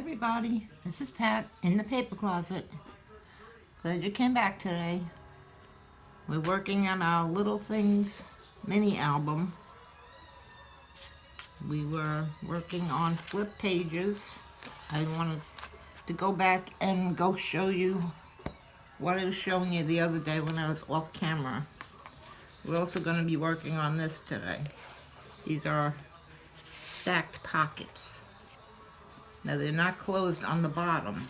everybody, this is Pat in the paper closet. Glad you came back today. We're working on our Little Things mini album. We were working on flip pages. I wanted to go back and go show you what I was showing you the other day when I was off camera. We're also going to be working on this today. These are stacked pockets. Now they're not closed on the bottom,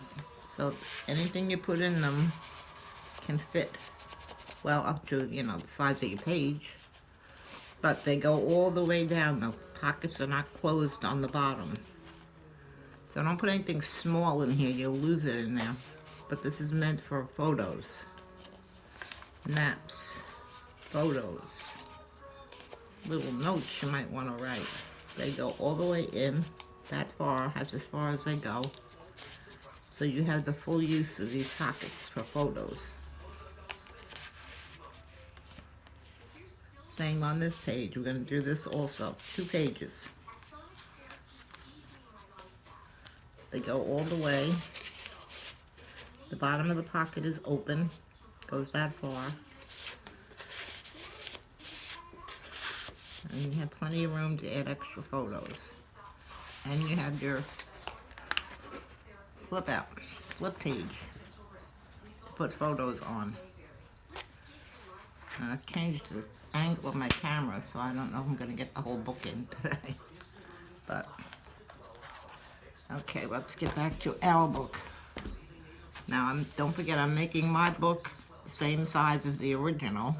so anything you put in them can fit well up to, the size of your page. But they go all the way down. The pockets are not closed on the bottom. So don't put anything small in here, you'll lose it in there. But this is meant for photos, maps, photos, little notes you might want to write. They go all the way in. That far, that's as far as they go. So you have the full use of these pockets for photos. Same on this page. We're going to do this also. 2 pages. They go all the way. The bottom of the pocket is open. Goes that far. And you have plenty of room to add extra photos. And you have your flip page to put photos on. And I've changed the angle of my camera, so I don't know if I'm going to get the whole book in today. But, okay, let's get back to our book. Now, don't forget, I'm making my book the same size as the original.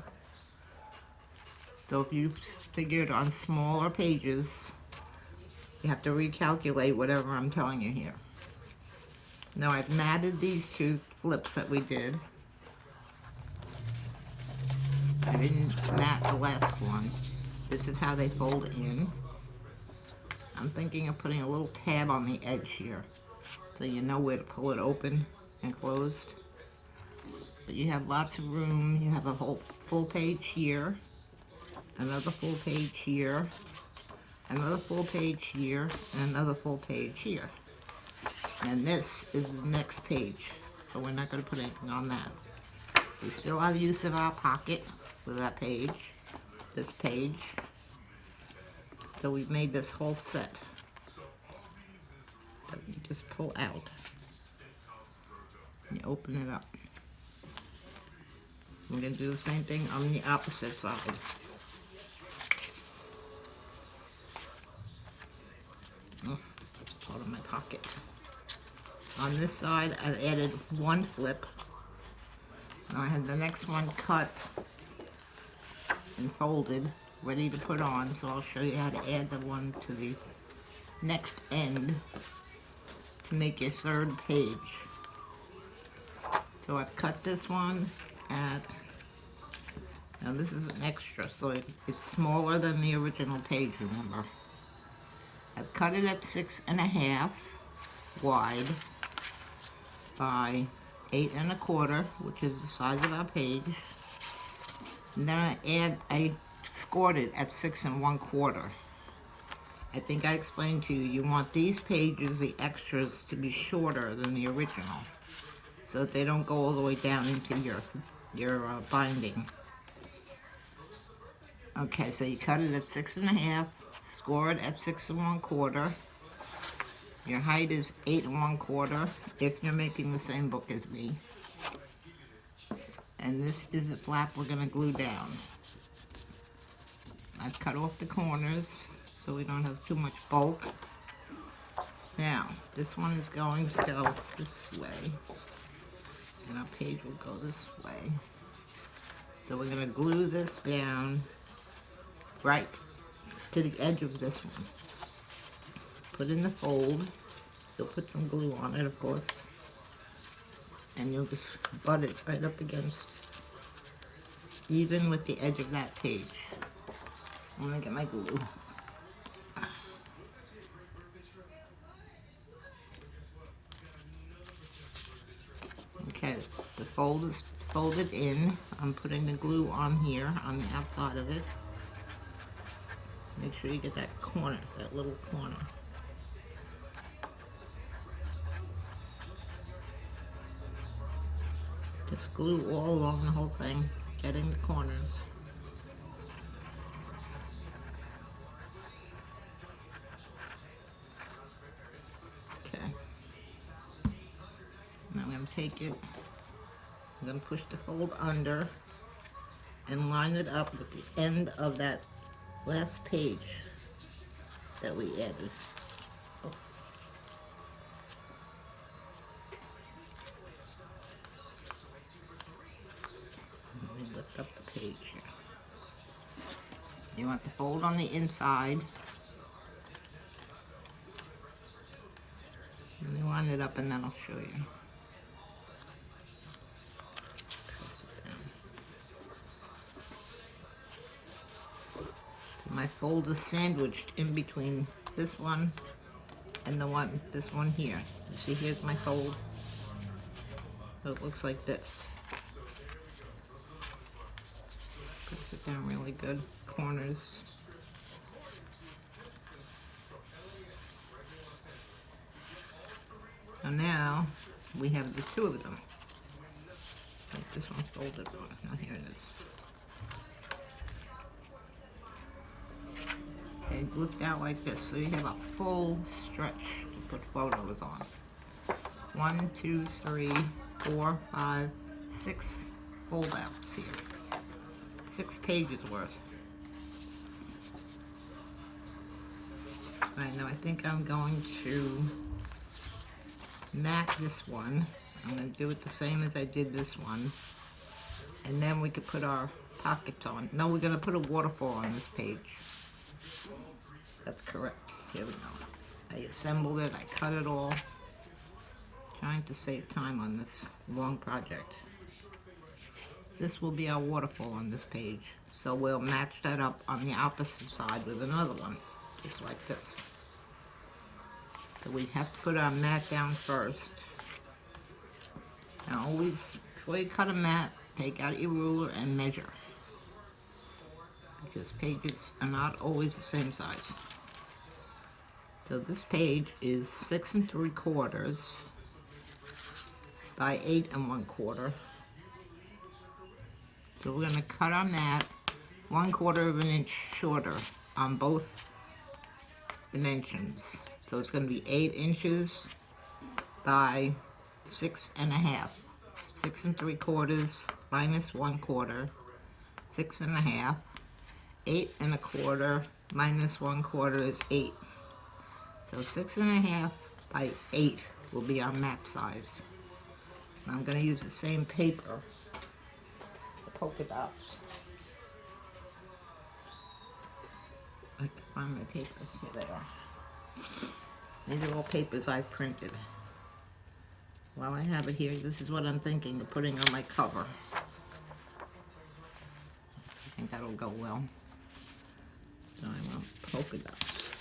So if you figured on smaller pages, you have to recalculate whatever I'm telling you here. Now I've matted these 2 flips that we did. I didn't mat the last one. This is how they fold in. I'm thinking of putting a little tab on the edge here, so you know where to pull it open and closed. But you have lots of room. You have a whole full page here, another full page here, another full page here, and another full page here. And this is the next page, so we're not going to put anything on that. We still have use of our pocket with that page, this page. So we've made this whole set that you just pull out. And you open it up. We're going to do the same thing on the opposite side. Oh, it's part of my pocket. On this side, I've added 1 flip. Now I have the next one cut and folded, ready to put on, so I'll show you how to add the one to the next end to make your 3rd page. So I've cut this one at, now this is an extra, so it's smaller than the original page, remember. I've cut it at 6.5 wide by 8 1/4, which is the size of our page. And then I scored it at 6 1/4. I think I explained to you, you want these pages, the extras, to be shorter than the original, so that they don't go all the way down into your binding. Okay, so you cut it at 6.5, score it at 6 1/4. Your height is 8 1/4 if you're making the same book as me. And this is the flap we're going to glue down. I've cut off the corners so we don't have too much bulk. Now, this one is going to go this way, and our page will go this way. So we're going to glue this down right to the edge of this one. Put in the fold. You'll put some glue on it, of course, and you'll just butt it right up against, even with the edge of that page. I'm gonna get my glue. Okay, the fold is folded in. I'm putting the glue on here, on the outside of it. Make sure you get that corner, that little corner. Just glue all along the whole thing, getting the corners. Okay. Now I'm going to take it, I'm going to push the fold under and line it up with the end of that last page that we added. Oh. Let me lift up the page here. You want the fold on the inside. And you line it up and then I'll show you. Press it down. So my fold is sandwiched in between this one and this one here. You see, here's my fold. So it looks like this. Press it down really good. Corners. So now we have the two of them. Like this one's folded one. Now here it is. And look out like this, so you have a full stretch to put photos on. 1, 2, 3, 4, 5, 6 fold outs here. 6 pages worth. Right, now I think I'm going to mat this one. I'm going to do it the same as I did this one. And then we could put our pockets on. No, we're going to put a waterfall on this page. That's correct. Here we go. I assembled it, I cut it all. Trying to save time on this long project. This will be our waterfall on this page. So we'll match that up on the opposite side with another one, just like this. So we have to put our mat down first. Now always, before you cut a mat, take out your ruler and measure. Because pages are not always the same size. So this page is 6 3/4 by 8 1/4. So we're going to cut our mat 1/4 of an inch shorter on both dimensions. So it's going to be 8 inches by 6 1/2. 6 3/4 minus 1/4, 6 1/2. 8 1/4 minus 1/4 is 8. So 6 1/2 by 8 will be our mat size. And I'm going to use the same paper, the polka dots. I can find my papers. Here they are. These are all papers I printed. While I have it here, this is what I'm thinking of putting on my cover. I think that'll go well. So I want polka dots.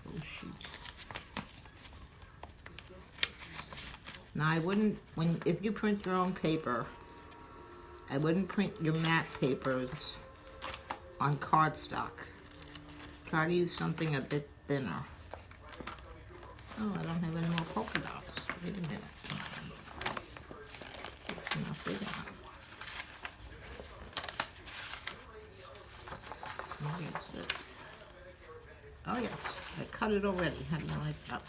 Oh shoot. Now I wouldn't, if you print your own paper, I wouldn't print your matte papers on cardstock. Try to use something a bit thinner. Oh, I don't have any more polka dots. Wait a minute. It's not big enough. What is this? Oh yes, I cut it already. How do you like that?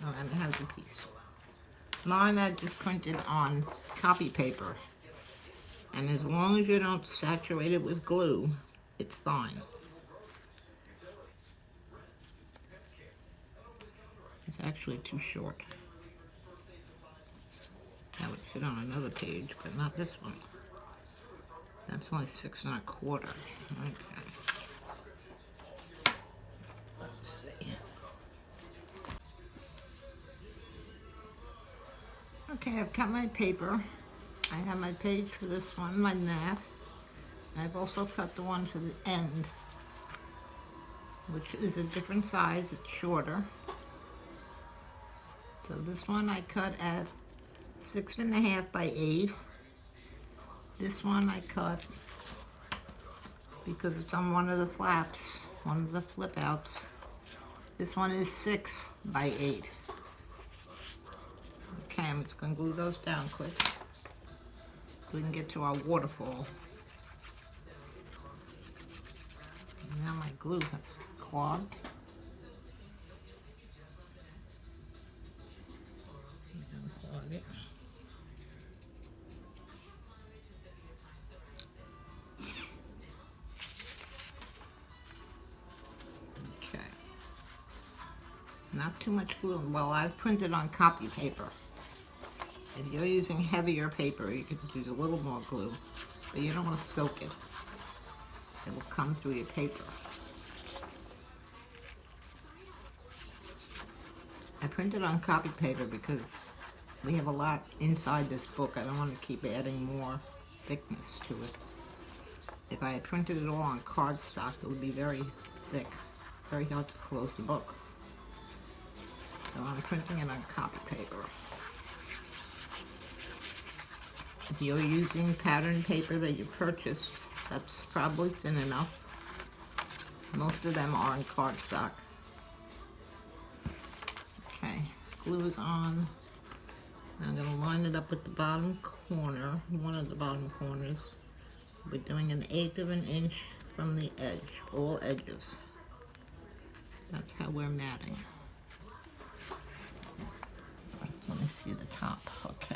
Oh, and I have the piece. Mine I just printed on copy paper. And as long as you don't saturate it with glue, it's fine. It's actually too short. That would fit on another page, but not this one. That's only 6 1/4. Okay. Let's see. Okay, I've cut my paper. I have my page for this one, my mat. I've also cut the one for the end, which is a different size, it's shorter. So this one I cut at 6 1/2 by 8. This one I cut because it's on one of the flaps, one of the flip outs. This one is 6 by 8. Okay, I'm just going to glue those down quick so we can get to our waterfall. Now my glue has clogged. Unclog it. Okay. Not too much glue. Well, I printed on copy paper. If you're using heavier paper, you could use a little more glue, but you don't want to soak it. It will come through your paper. I printed on copy paper because we have a lot inside this book. I don't want to keep adding more thickness to it. If I had printed it all on cardstock, it would be very thick, very hard to close the book. So I'm printing it on copy paper. If you're using pattern paper that you purchased, that's probably thin enough. Most of them are in cardstock. Okay, glue is on. I'm going to line it up with the bottom corner, one of the bottom corners. We're doing 1/8 of an inch from the edge, all edges. That's how we're matting. Let me see the top, okay.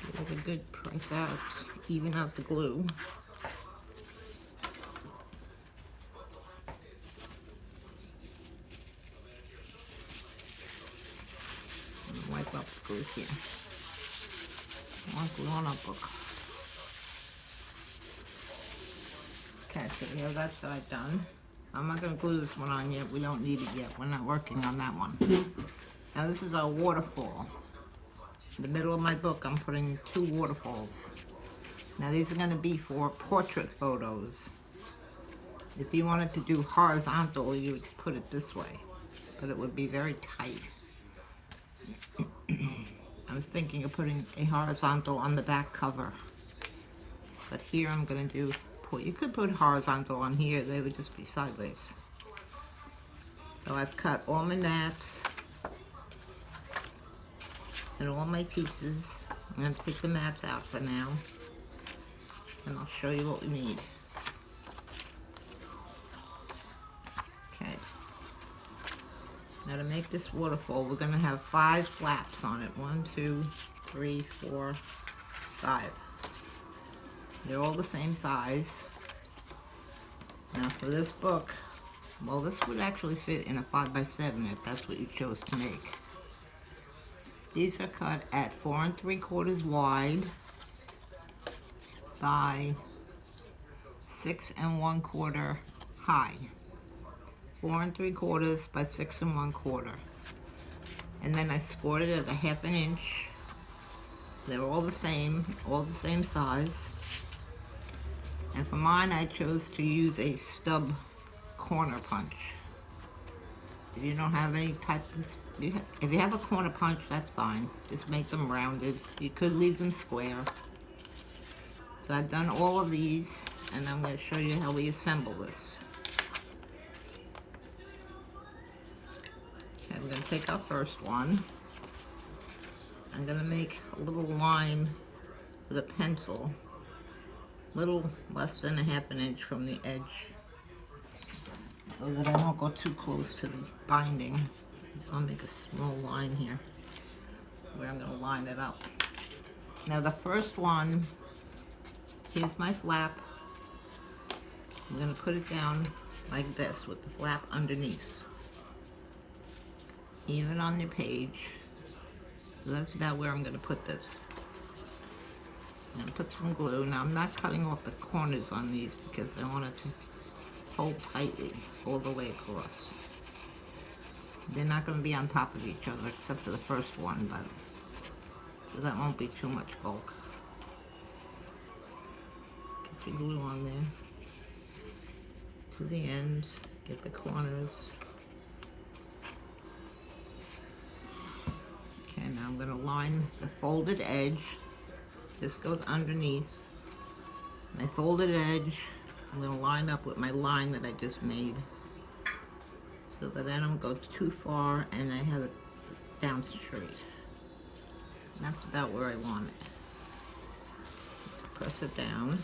Give it a good press out, even out the glue. Wipe up the glue here. More glue on our book. Okay, so we have that side done. I'm not going to glue this one on yet. We don't need it yet. We're not working on that one. Now this is our waterfall. In the middle of my book, I'm putting 2 waterfalls. Now these are going to be for portrait photos. If you wanted to do horizontal, you would put it this way, but it would be very tight. I was thinking of putting a horizontal on the back cover, but here I'm going to do, you could put horizontal on here, they would just be sideways. So I've cut all my mats and all my pieces. I'm going to take the mats out for now, and I'll show you what we need. Okay. Now to make this waterfall, we're going to have 5 flaps on it. 1, 2, 3, 4, 5. They're all the same size. Now for this book, well, this would actually fit in a 5x7 if that's what you chose to make. These are cut at 4 3/4 wide by 6 1/4 high. 4 3/4 by 6 1/4. And then I scored it at 1/2 inch. They're all the same size. And for mine, I chose to use a stub corner punch. If you don't have any type of, if you have a corner punch, that's fine. Just make them rounded. You could leave them square. So I've done all of these, and I'm going to show you how we assemble this. Okay, I'm going to take our first one. I'm going to make a little line with a pencil, little less than 1/2 inch from the edge, so that I won't go too close to the binding. So I'll make a small line here where I'm going to line it up. Now the first one, here's my flap. I'm going to put it down like this with the flap underneath, even on your page. So that's about where I'm going to put this. And put some glue. Now I'm not cutting off the corners on these because I want it to hold tightly all the way across. They're not going to be on top of each other except for the first one, but so that won't be too much bulk. Get your glue on there to the ends. Get the corners. Okay, now Now I'm going to line the folded edge. This goes underneath. My folded edge, I'm going to line up with my line that I just made, so that I don't go too far and I have it down straight. And that's about where I want it. Press it down.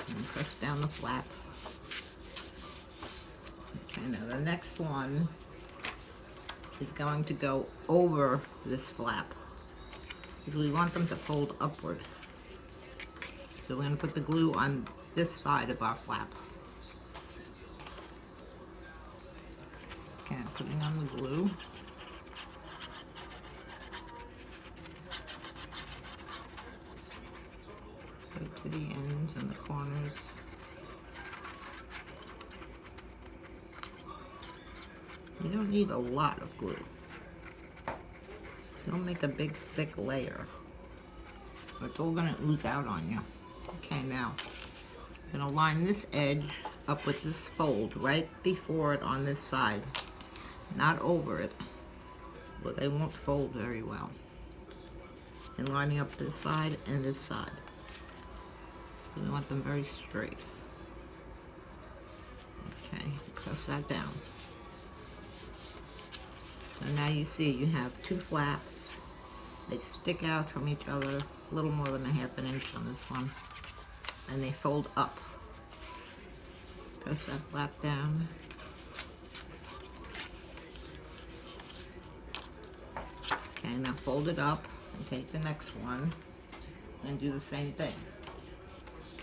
And press down the flap. Okay, now the next one is going to go over this flap, because we want them to fold upward. So we're going to put the glue on this side of our flap. Okay, I'm putting on the glue. Right to the ends and the corners. You don't need a lot of glue. Don't make a big thick layer. It's all gonna ooze out on you. Okay, now I'm gonna line this edge up with this fold right before it on this side, not over it, but they won't fold very well. And lining up this side and this side. So we want them very straight. Okay, press that down. So now you see you have two flaps. They stick out from each other a little more than a ½ inch on this one. And they fold up. Press that flap down. Okay, now fold it up and take the next one and do the same thing.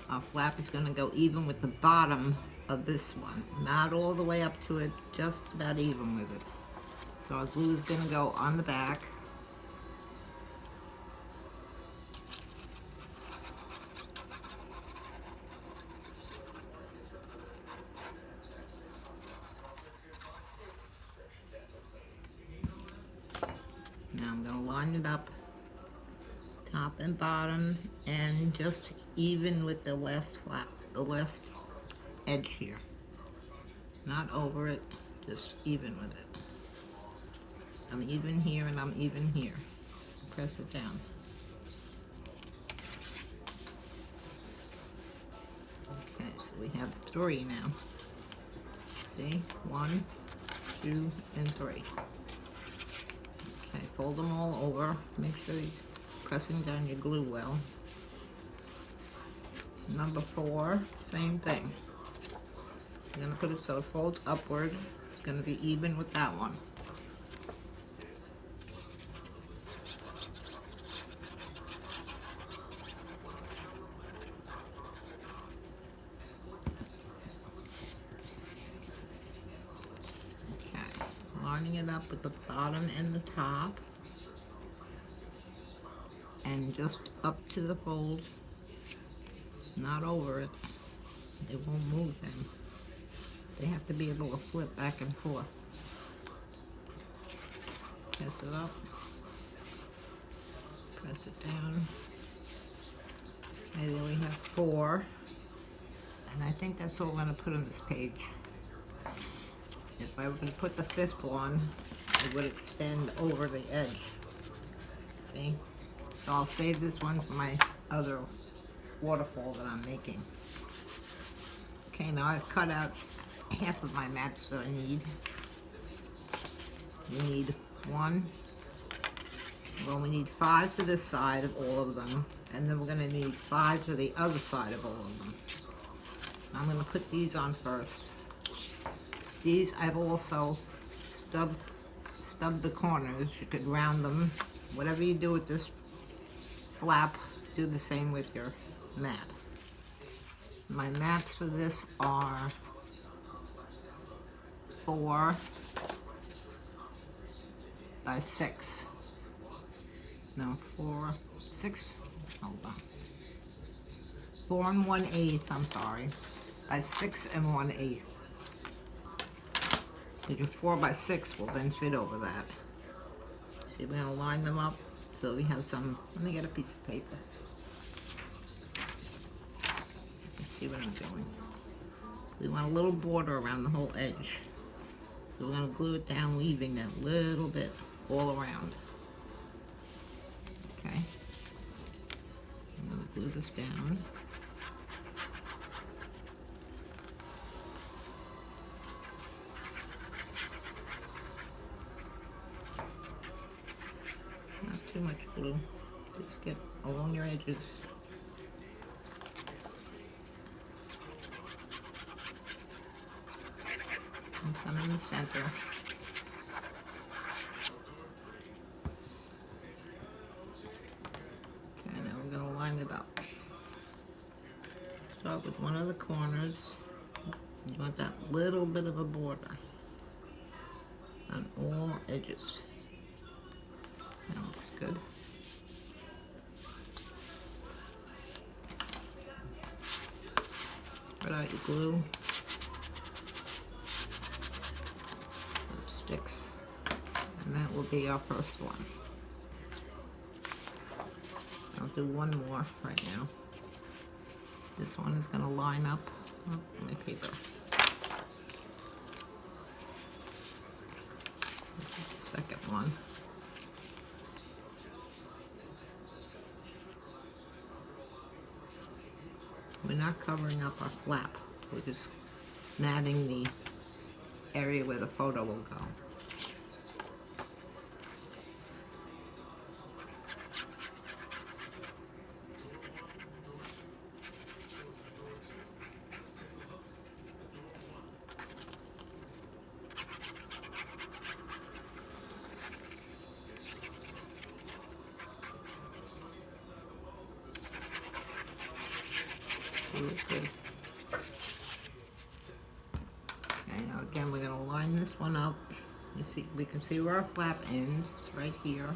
Our flap is going to go even with the bottom of this one. Not all the way up to it, just about even with it. So our glue is going to go on the back. Now I'm going to line it up, top and bottom, and just even with the last flap, the last edge here. Not over it, just even with it. I'm even here and I'm even here. Press it down. Okay, so we have 3 now. See? 1, 2, and 3. Okay, fold them all over. Make sure you're pressing down your glue well. Number 4, same thing. You're going to put it so it folds upward. It's going to be even with that one. Lining it up with the bottom and the top, and just up to the fold, not over it. They won't move then. They have to be able to flip back and forth. Press it up, press it down. Okay, then we have 4, and I think that's all we're going to put on this page. If I were to put the 5th one, it would extend over the edge. See? So I'll save this one for my other waterfall that I'm making. Okay, now I've cut out half of my mats that I need. We need 1. Well, we need 5 for this side of all of them, and then we're going to need 5 for the other side of all of them. So I'm going to put these on first. These I've also stubbed the corners. You could round them. Whatever you do with this flap, do the same with your mat. My mats for this are 4 by 6. No, 4, 6, hold on. 4 1/8, I'm sorry, by 6 1/8. Your 4 by 6 will then fit over that. See, we're going to line them up so we have some. Let me get a piece of paper. Let's see what I'm doing. We want a little border around the whole edge. So we're going to glue it down, leaving that little bit all around. Okay. I'm going to glue this down. Not too much glue. Just get along your edges. And some in the center. Okay, now we're going to line it up. Start with one of the corners. You want that little bit of a border on all edges. That looks good. Spread out your glue. Some sticks. And that will be our first one. I'll do one more right now. This one is going to line up. Oh, my paper. This is the second one. We're not covering up our flap. We're just matting the area where the photo will go. Good. Okay, now again we're going to line this one up. You see, we can see where our flap ends. It's right here.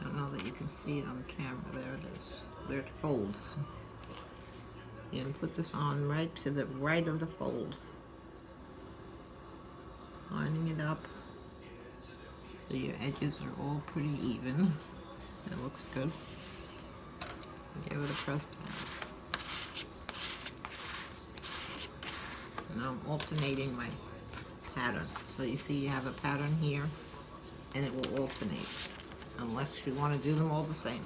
I don't know that you can see it on camera. There it is. Where it folds. You can put this on right to the right of the fold. Lining it up so your edges are all pretty even. That looks good. Give it a press down. Now I'm alternating my patterns. So you see you have a pattern here, and it will alternate, unless you want to do them all the same.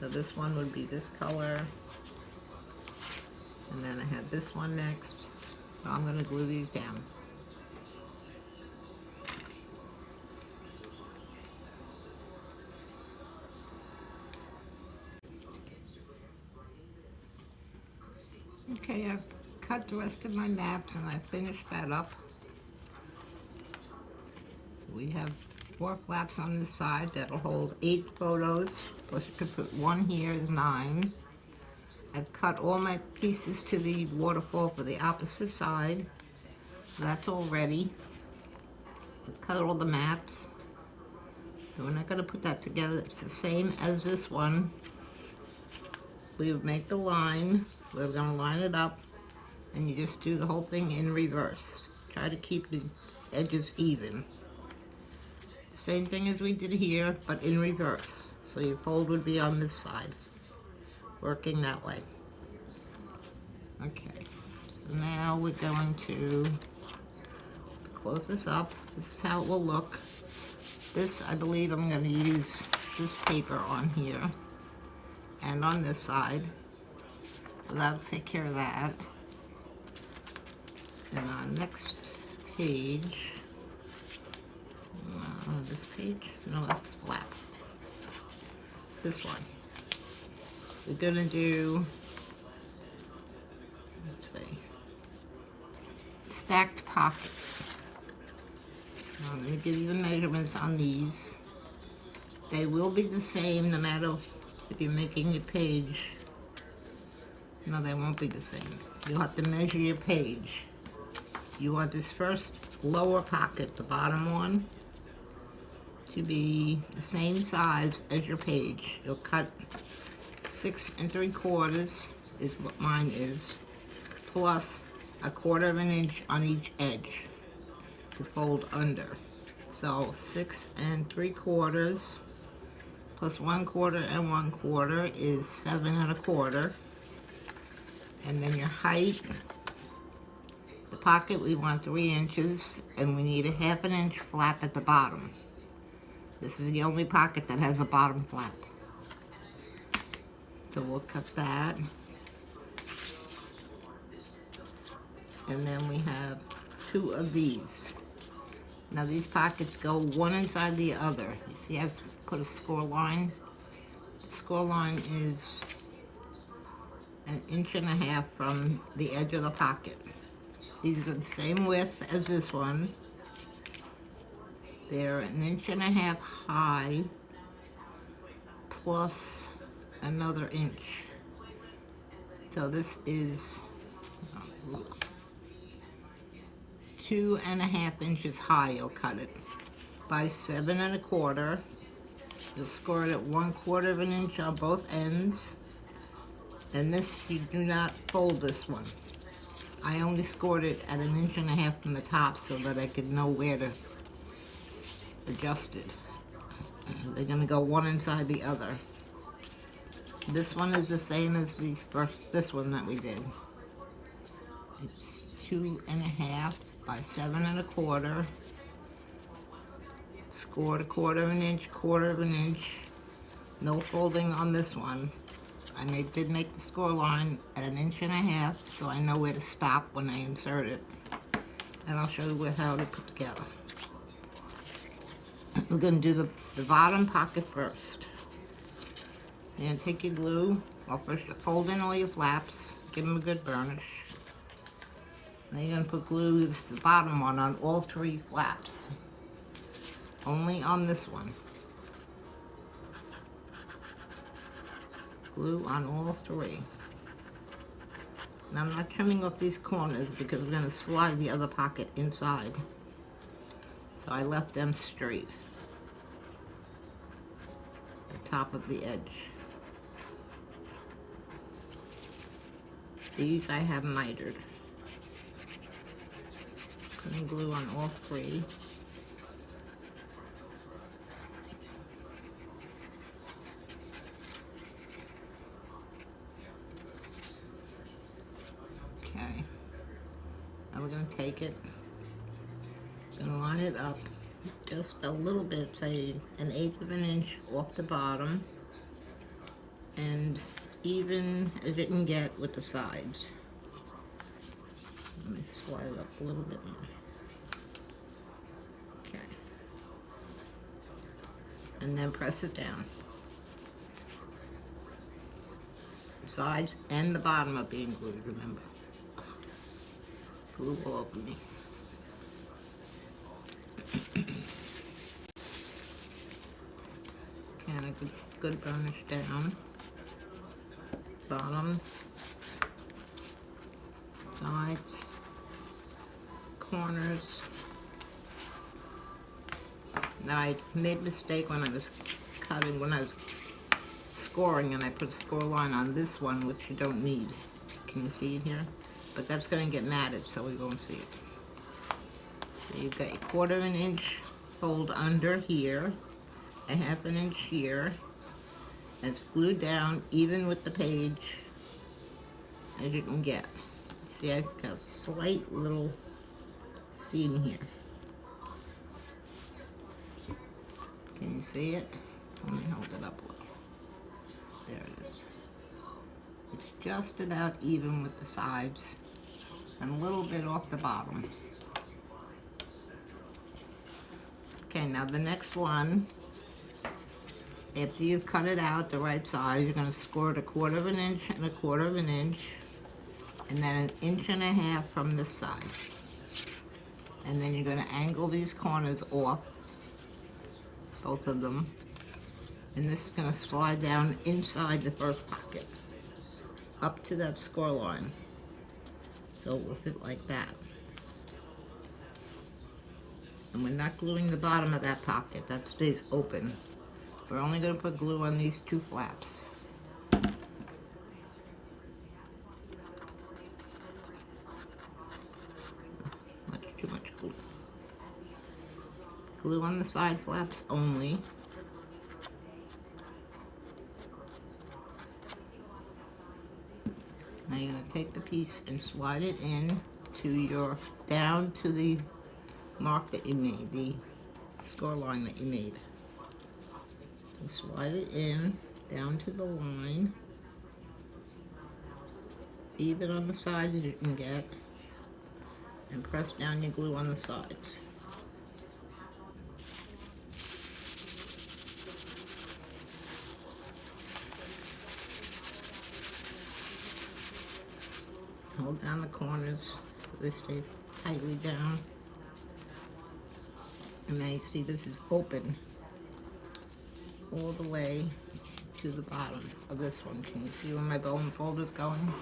So this one would be this color, and then I had this one next. So I'm going to glue these down. Okay, I've cut the rest of my maps and I finished that up. So we have 4 flaps on this side that'll hold 8 photos, plus you could put one here is 9. I've cut all my pieces to the waterfall for the opposite side. So that's all ready. I've cut all the maps. So we're not going to put that together. It's the same as this one. We would make the line. We're going to line it up. And you just do the whole thing in reverse. Try to keep the edges even. Same thing as we did here, but in reverse. So your fold would be on this side, working that way. Okay, so now we're going to close this up. This is how it will look. This, I believe I'm going to use this paper on here and on this side. So that'll take care of that. And our next page, this page, no, that's the flap. This one. We're gonna do, let's see, stacked pockets. Now I'm gonna give you the measurements on these. They will be the same no matter if you're making your page. No, they won't be the same. You'll have to measure your page. You want this first lower pocket, the bottom one, to be the same size as your page. You'll cut 6 3/4 is what mine is, plus 1/4 inch on each edge to fold under. So 6 3/4 plus 1/4 and 1/4 is 7 1/4. And then your height, The pocket, we want 3 inches, and we need a 1/2 inch flap at the bottom. This is the only pocket that has a bottom flap. So we'll cut that. And then we have 2 of these. Now these pockets go one inside the other. You see I've put a score line? The score line is 1.5 inches from the edge of the pocket. These are the same width as this one. They're 1.5 inches high plus another inch. So this is 2.5 inches high. You'll cut it by 7 1/4. You'll score it at 1/4 inch on both ends. And this, you do not fold this one. I only scored it at 1.5 inches from the top so that I could know where to adjust it. They're going to go one inside the other. This one is the same as this one that we did. It's 2.5 by 7 1/4. Scored 1/4 inch, 1/4 inch. No folding on this one. I did make the score line at 1.5 inches, so I know where to stop when I insert it. And I'll show you how to put together. We're going to do the bottom pocket first. You're going to take your glue. Well, first you fold in all your flaps. Give them a good burnish. Then you're going to put glue, this is the bottom one, on all 3 flaps. Only on this one. Glue on all 3. Now I'm not trimming off these corners because we're going to slide the other pocket inside. So I left them straight. The top of the edge. These I have mitered. Putting glue on all 3. Okay. Now we're going to take it, going to line it up just a little bit, say 1/8 inch off the bottom, and even as it can get with the sides. Let me slide it up a little bit more. Okay. And then press it down. The sides and the bottom are being glued, remember. Glue all over me. And a good burnish down. Bottom, sides, corners. Now I made a mistake when I was cutting, when I was scoring, and I put a score line on this one, which you don't need. Can you see it here? But that's going to get matted, so we won't see it. So you've got a 1/4 inch fold under here, 1/2 inch here. It's glued down even with the page as you can get. See, I've got a slight little seam here. Can you see it? Let me hold it up a little. There it is. It's just about even with the sides and a little bit off the bottom. Okay, now the next one, after you've cut it out the right size, you're going to score it 1/4 inch and 1/4 inch, and then 1.5 inches from this side. And then you're going to angle these corners off, both of them, and this is going to slide down inside the first pocket, up to that score line. So it will fit like that. And we're not gluing the bottom of that pocket, that stays open. We're only going to put glue on these 2 flaps. Too much glue. Glue on the side flaps only. Now you're going to take the piece and slide it in down to the mark that you made, the score line that you made. So slide it in, down to the line, even on the sides as you can get, and press down your glue on the sides. Hold down the corners so they stay tightly down. And now you see this is open all the way to the bottom of this one. Can you see where my bone fold is going?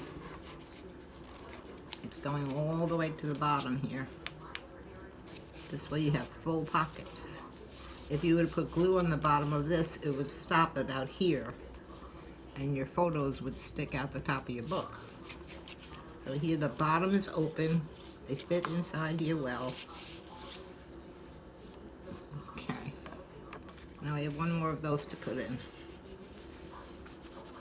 It's going all the way to the bottom here. This way you have full pockets. If you would put glue on the bottom of this, it would stop about here, and your photos would stick out the top of your book. So here the bottom is open. They fit inside here well. Okay. Now I have one more of those to put in.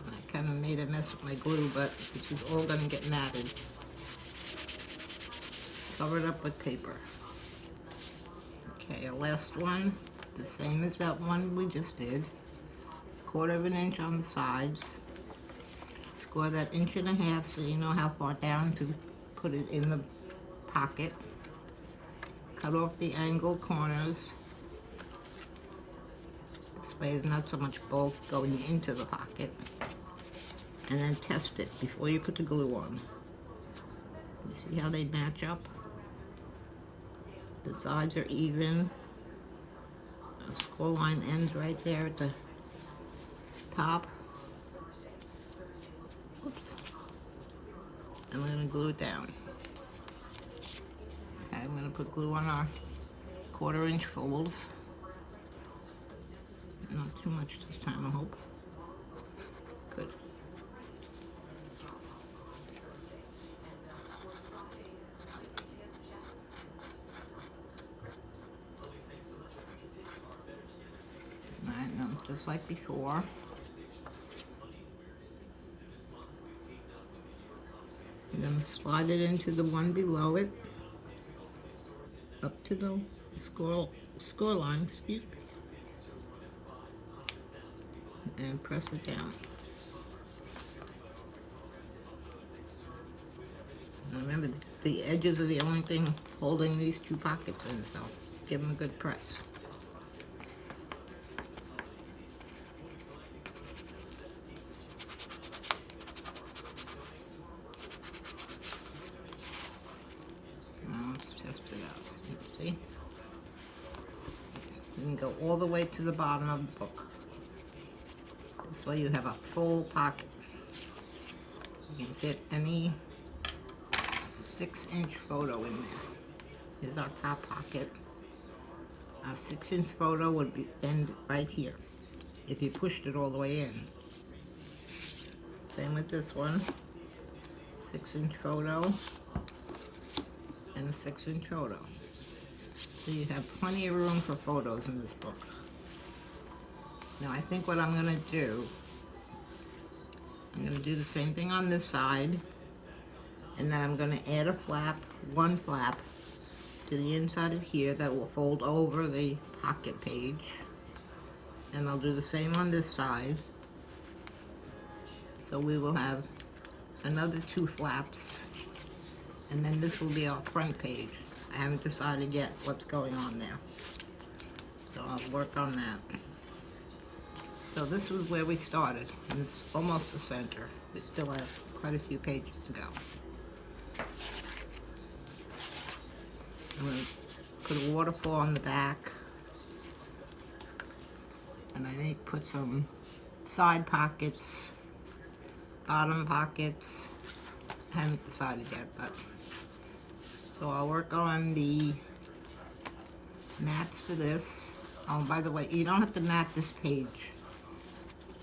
I kind of made a mess with my glue, but this is all going to get matted. Cover it up with paper. Okay, our last one, the same as that one we just did. 1/4 of an inch on the sides. Score that 1.5 inches so you know how far down to put it in the pocket. Cut off the angled corners. This way there's not so much bulk going into the pocket. And then test it before you put the glue on. You see how they match up? The sides are even. The score line ends right there at the top. Oops. And we're going to glue it down. Okay, I'm going to put glue on our 1/4 inch folds. Not too much this time, I hope. Good. Alright, now just like before. You're going to slide it into the one below it, up to the score line, excuse me, and press it down. Now remember, the edges are the only thing holding these two pockets in, so give them a good press. Test it out. See? You can go all the way to the bottom of the book. This way you have a full pocket. You can fit any 6-inch photo in there. Here's our top pocket. A 6-inch photo would be end right here if you pushed it all the way in. Same with this one. 6-inch photo. And a 6-inch photo. So you have plenty of room for photos in this book. Now I think what I'm going to do, I'm going to do the same thing on this side, and then I'm going to add a flap, one flap, to the inside of here that will fold over the pocket page. And I'll do the same on this side. So we will have another 2 flaps. And then this will be our front page. I haven't decided yet what's going on there. So I'll work on that. So this was where we started, and this is almost the center. We still have quite a few pages to go. I'm going to put a waterfall on the back. And I may put some side pockets, bottom pockets. I haven't decided yet, but so I'll work on the mats for this. Oh, by the way, you don't have to mat this page,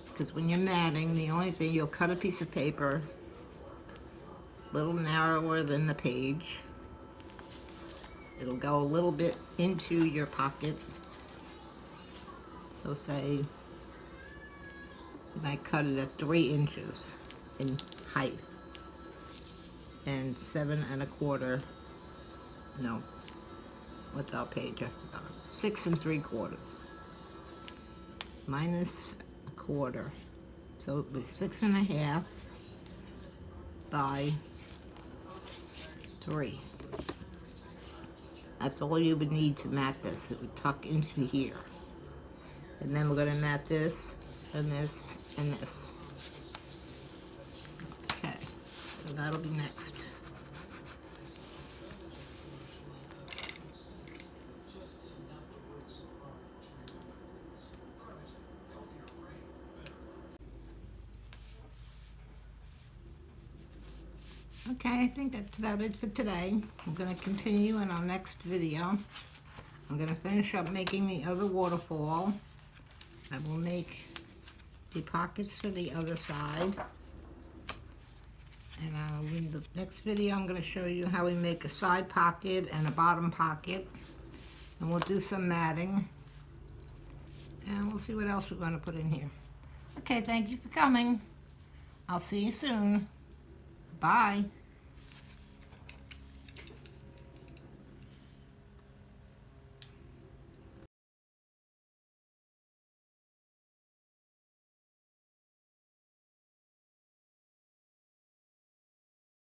because when you're matting, the only thing, you'll cut a piece of paper a little narrower than the page. It'll go a little bit into your pocket. So say you might cut it at 3 inches in height and 7 1/4 No. What's our page? 6 3/4. Minus a quarter. So it was 6 1/2 by 3. That's all you would need to mat this. It would tuck into here. And then we're going to mat this, and this, and this. Okay, so that'll be next. Okay, I think that's about it for today. I'm going to continue in our next video. I'm going to finish up making the other waterfall. I will make the pockets for the other side. And in the next video, I'm going to show you how we make a side pocket and a bottom pocket. And we'll do some matting. And we'll see what else we're going to put in here. Okay, thank you for coming. I'll see you soon. Bye.